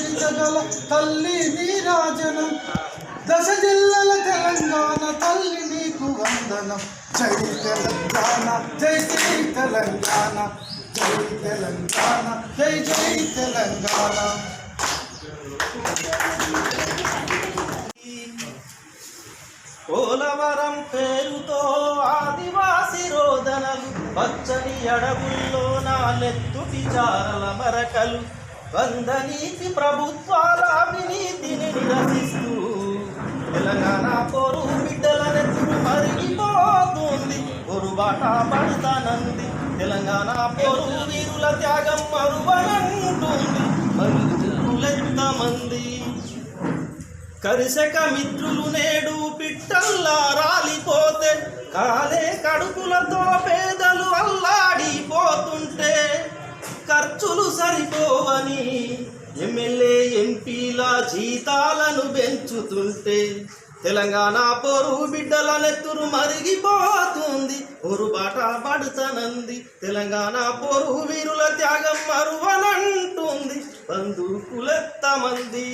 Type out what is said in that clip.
చరితగల తల్లి నీరాజనం దశ జిల్లల తెలంగాణ తల్లి నీకు వందనం జై తెలంగాణ జై జై తెలంగాణ జై తెలంగాణ జై జై తెలంగాణ పోలవరం పేరుతో ఆదివాసి రోదనలు పచ్చని అడవుల్లో నాలెత్తుటి చారల మరకలు వందనీతి ప్రభుత్వాల అవినీతిని నిరసిస్తూ తెలంగాణ పోరు బిడ్డల నెత్తురు మరిగిపోతుంది పొరుబాట పడతానంది తెలంగాణ పోరు వీరుల త్యాగం మరువనంటుంది మరుగులెంతమంది కరిసక మిత్రులు నేడు పిట్టల్లా రాలిపోతే కాలే కడుపులతో పేదలు అల్లాడిపోతుంటే ఖర్చులు సరిపోవని ఎమ్మెల్యే ఎంపీల జీతాలను పెంచుతుంటే తెలంగాణ పోరు బిడ్డల నెత్తురు మరిగిపోతుంది పొరుబాట పడుతనంది తెలంగాణ పోరు వీరుల త్యాగం మరువనంటుంది బంధుకులెత్తమంది.